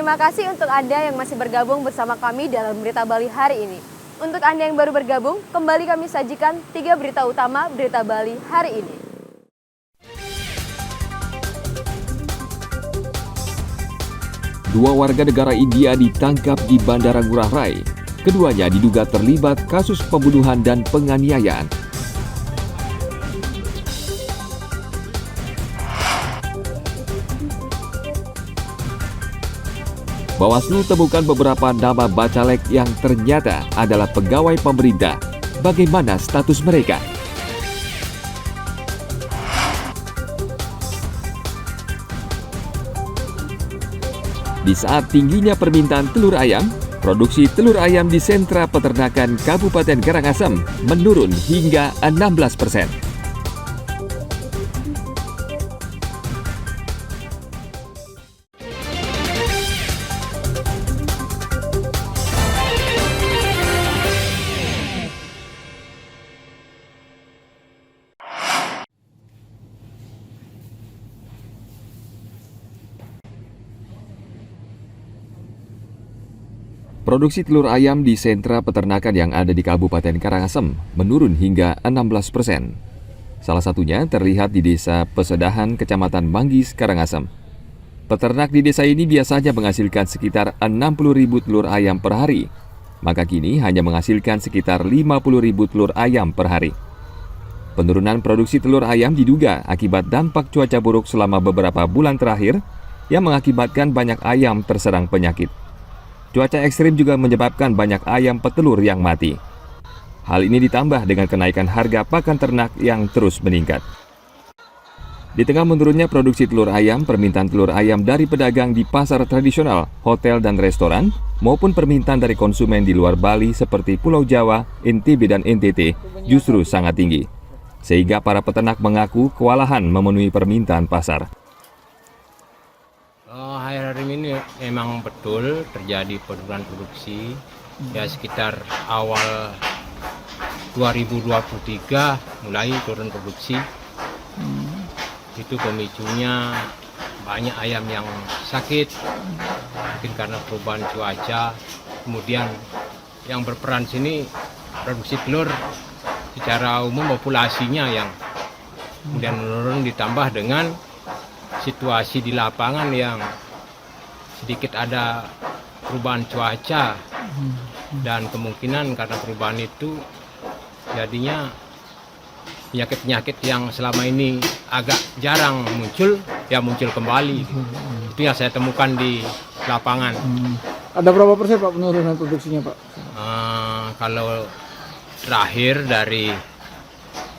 Terima kasih untuk Anda yang masih bergabung bersama kami dalam Berita Bali hari ini. Untuk Anda yang baru bergabung, kembali kami sajikan 3 berita utama Berita Bali hari ini. Dua warga negara India ditangkap di Bandara Ngurah Rai. Keduanya diduga terlibat kasus pembunuhan dan penganiayaan. Bawaslu temukan beberapa nama bacalek yang ternyata adalah pegawai pemerintah. Bagaimana status mereka? Di saat tingginya permintaan telur ayam, produksi telur ayam di sentra peternakan Kabupaten Karangasem menurun hingga 16%. Produksi telur ayam di sentra peternakan yang ada di Kabupaten Karangasem menurun hingga 16%. Salah satunya terlihat di Desa Pesedahan, Kecamatan Manggis, Karangasem. Peternak di desa ini biasanya menghasilkan sekitar 60.000 telur ayam per hari, maka kini hanya menghasilkan sekitar 50.000 telur ayam per hari. Penurunan produksi telur ayam diduga akibat dampak cuaca buruk selama beberapa bulan terakhir yang mengakibatkan banyak ayam terserang penyakit. Cuaca ekstrim juga menyebabkan banyak ayam petelur yang mati. Hal ini ditambah dengan kenaikan harga pakan ternak yang terus meningkat. Di tengah menurunnya produksi telur ayam, permintaan telur ayam dari pedagang di pasar tradisional, hotel dan restoran, maupun permintaan dari konsumen di luar Bali seperti Pulau Jawa, NTB dan NTT justru sangat tinggi. Sehingga para peternak mengaku kewalahan memenuhi permintaan pasar. Akhir-akhir ini memang betul terjadi penurunan produksi, ya sekitar awal 2023 mulai turun produksi. Itu pemicunya banyak ayam yang sakit, mungkin karena perubahan cuaca. Kemudian yang berperan sini produksi telur secara umum populasinya yang kemudian menurun, ditambah dengan situasi di lapangan yang sedikit ada perubahan cuaca dan kemungkinan karena perubahan itu jadinya penyakit-penyakit yang selama ini agak jarang muncul, ya muncul kembali. Itu yang saya temukan di lapangan. Ada berapa persen Pak penurunan produksinya Pak? Kalau terakhir dari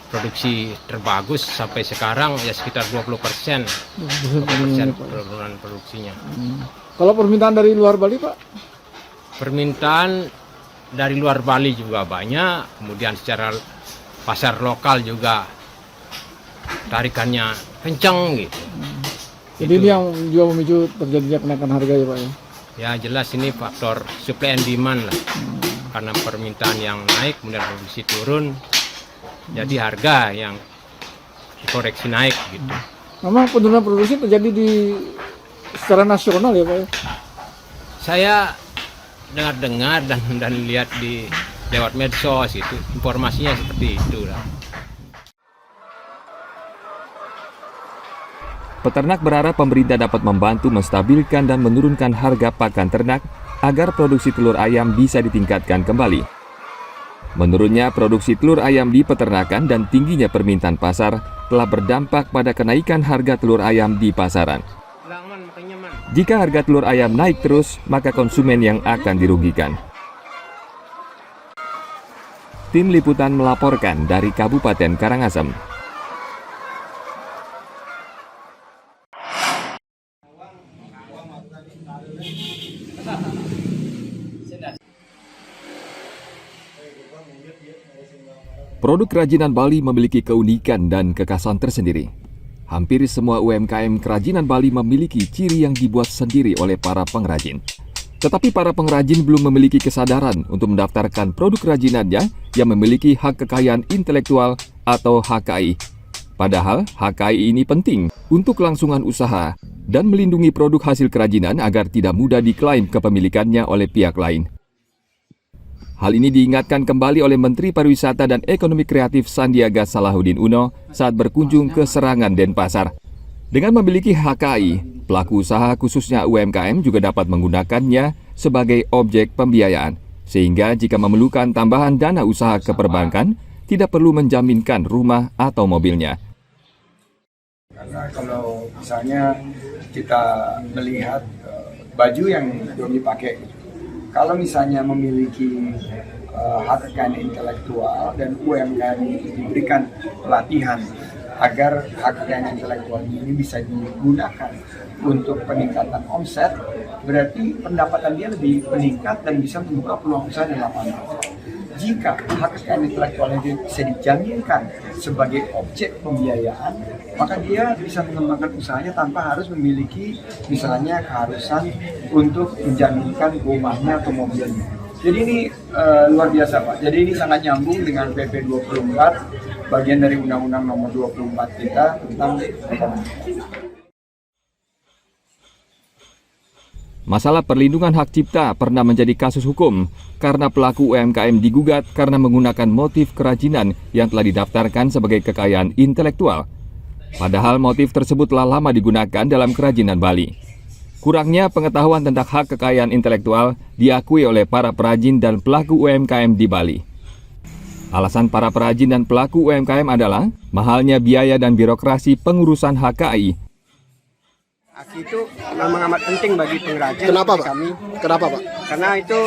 produksi terbagus sampai sekarang ya sekitar 20% penurunan produksinya. Kalau permintaan dari luar Bali Pak? Permintaan dari luar Bali juga banyak, kemudian secara pasar lokal juga tarikannya kencang gitu. Jadi ini yang juga memicu terjadinya kenaikan harga ya Pak ya? Ya jelas ini faktor supply and demand lah. Karena permintaan yang naik kemudian produksi turun, jadi harga yang dikoreksi naik gitu. Memang penurunan produksi terjadi secara nasional ya Pak ya? Saya dengar-dengar dan lihat di lewat medsos itu informasinya seperti itu lah. Peternak berharap pemerintah dapat membantu menstabilkan dan menurunkan harga pakan ternak agar produksi telur ayam bisa ditingkatkan kembali. Menurunnya produksi telur ayam di peternakan dan tingginya permintaan pasar telah berdampak pada kenaikan harga telur ayam di pasaran. Jika harga telur ayam naik terus, maka konsumen yang akan dirugikan. Tim Liputan melaporkan dari Kabupaten Karangasem. Produk kerajinan Bali memiliki keunikan dan kekhasan tersendiri. Hampir semua UMKM kerajinan Bali memiliki ciri yang dibuat sendiri oleh para pengrajin. Tetapi para pengrajin belum memiliki kesadaran untuk mendaftarkan produk kerajinannya yang memiliki hak kekayaan intelektual atau HKI. Padahal HKI ini penting untuk kelangsungan usaha dan melindungi produk hasil kerajinan agar tidak mudah diklaim kepemilikannya oleh pihak lain. Hal ini diingatkan kembali oleh Menteri Pariwisata dan Ekonomi Kreatif Sandiaga Salahuddin Uno saat berkunjung ke Serangan Denpasar. Dengan memiliki HKI, pelaku usaha khususnya UMKM juga dapat menggunakannya sebagai objek pembiayaan, sehingga jika memerlukan tambahan dana usaha ke perbankan, tidak perlu menjaminkan rumah atau mobilnya. Karena kalau misalnya kita melihat baju yang belum dipakai, kalau misalnya memiliki hak kekayaan intelektual dan UMKM diberikan pelatihan agar hak kekayaan intelektual ini bisa digunakan untuk peningkatan omset, berarti pendapatan dia lebih meningkat dan bisa membuka peluang usaha di lapangan. Jika hak kekayaan intelektual itu bisa dijaminkan sebagai objek pembiayaan, maka dia bisa mengembangkan usahanya tanpa harus memiliki misalnya keharusan untuk menjaminkan rumahnya atau mobilnya. Jadi ini luar biasa Pak. Jadi ini sangat nyambung dengan PP 24, bagian dari Undang-Undang Nomor 24 kita tentang ekonomi. Masalah perlindungan hak cipta pernah menjadi kasus hukum karena pelaku UMKM digugat karena menggunakan motif kerajinan yang telah didaftarkan sebagai kekayaan intelektual. Padahal motif tersebut telah lama digunakan dalam kerajinan Bali. Kurangnya pengetahuan tentang hak kekayaan intelektual diakui oleh para perajin dan pelaku UMKM di Bali. Alasan para perajin dan pelaku UMKM adalah mahalnya biaya dan birokrasi pengurusan HKI. HKI itu memang amat penting bagi pengrajin. Kenapa Pak? Kami. Kenapa Pak? Karena itu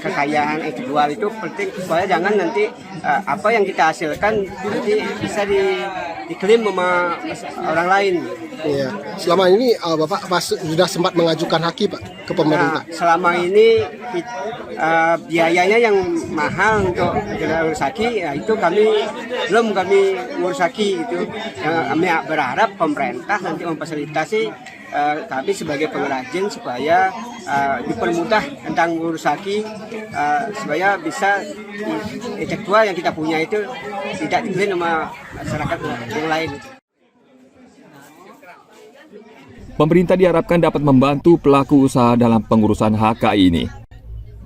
kekayaan intelektual itu penting supaya jangan nanti apa yang kita hasilkan nanti bisa diklaim sama orang lain. Iya. Selama ini Bapak sudah sempat mengajukan HKI Pak ke pemerintah. Selama ini biayanya yang mahal untuk ngurus HKI, ya itu kami ngurus HKI itu. Yang kami berharap pemerintah nanti memfasilitasi kami sebagai pengrajin supaya dipermudah tentang ngurus HKI supaya bisa intelektual yang kita punya itu tidak diklaim sama masyarakat yang lain. Pemerintah diharapkan dapat membantu pelaku usaha dalam pengurusan HKI ini.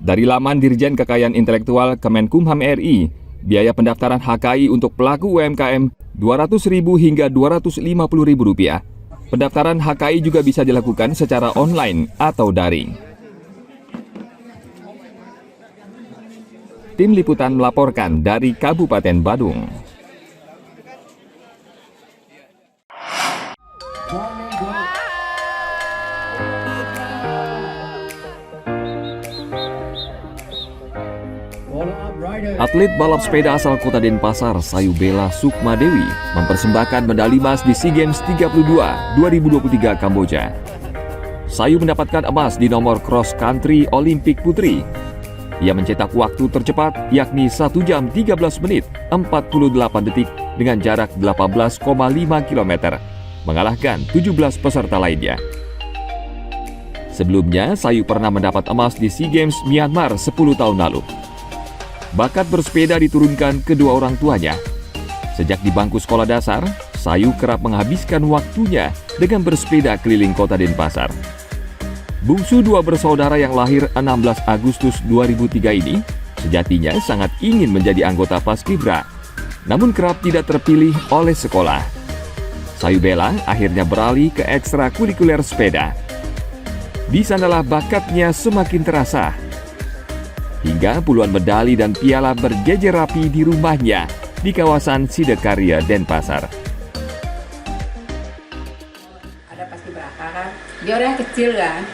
Dari laman Dirjen Kekayaan Intelektual Kemenkumham RI, biaya pendaftaran HKI untuk pelaku UMKM Rp200.000 hingga Rp250.000. Pendaftaran HKI juga bisa dilakukan secara online atau daring. Tim Liputan melaporkan dari Kabupaten Badung. Atlet balap sepeda asal kota Denpasar, Sayu Bella Sukma Dewi, mempersembahkan medali emas di SEA Games 32 2023 Kamboja. Sayu mendapatkan emas di nomor cross country Olimpik Putri. Ia mencetak waktu tercepat yakni 1 jam 13 menit 48 detik dengan jarak 18,5 km, mengalahkan 17 peserta lainnya. Sebelumnya, Sayu pernah mendapat emas di SEA Games Myanmar 10 tahun lalu. Bakat bersepeda diturunkan kedua orang tuanya. Sejak di bangku sekolah dasar, Sayu kerap menghabiskan waktunya dengan bersepeda keliling kota Denpasar. Bungsu dua bersaudara yang lahir 16 Agustus 2003 ini sejatinya sangat ingin menjadi anggota Paskibra, namun kerap tidak terpilih oleh sekolah. Sayu Bella akhirnya beralih ke ekstrakurikuler sepeda. Di sanalah bakatnya semakin terasa. Hingga puluhan medali dan piala berjejer rapi di rumahnya di kawasan Sidekarya, Denpasar. Ada Paskibraka kan, dia orang yang kecil kan,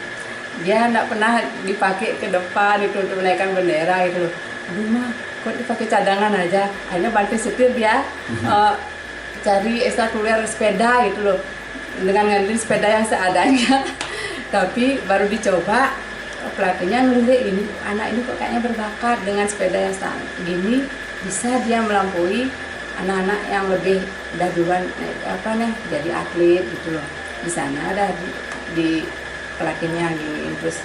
dia tidak pernah dipakai ke depan itu untuk menaikkan bendera gitu loh. Aduh mah, kok dipakai cadangan aja. Akhirnya bantu setir dia cari ekstrakurikuler sepeda gitu loh, dengan ngandelin sepeda yang seadanya. Tapi baru dicoba, pelatihnya ngelihat ini anak ini kok kayaknya berbakat dengan sepeda yang gini, bisa dia melampaui anak-anak yang lebih dahuluan jadi atlet gitu loh. Di sana ada di pelatihnya gini, terus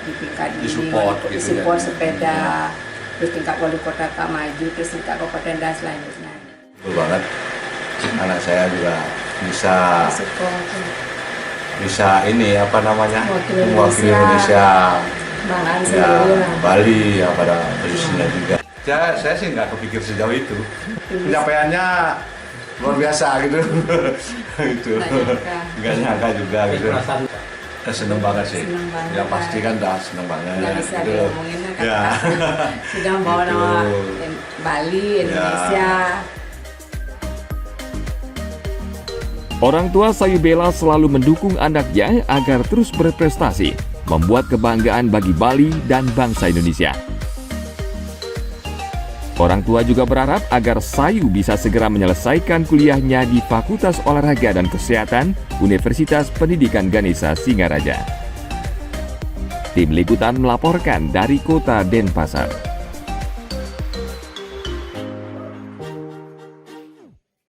di tingkat support sepeda, terus tingkat wali kota Kak maju, terus tingkat kabupaten dan selanjutnya. Betul banget, anak saya juga bisa ini apa namanya mewakili Indonesia Bali ya pada posisinya juga. Saya sih nggak kepikir sejauh itu. Penyampaiannya luar biasa gitu. Itu nggak nyangka juga gitu. Seneng banget sih. Ya pasti kan udah seneng banget. Nggak bisa gitu. diomongin kan Ya. sudah membawa nama Bali, Indonesia. Orang tua Sayu Bella selalu mendukung anaknya agar terus berprestasi, membuat kebanggaan bagi Bali dan bangsa Indonesia. Orang tua juga berharap agar Sayu bisa segera menyelesaikan kuliahnya di Fakultas Olahraga dan Kesehatan Universitas Pendidikan Ganesha Singaraja. Tim Liputan melaporkan dari Kota Denpasar.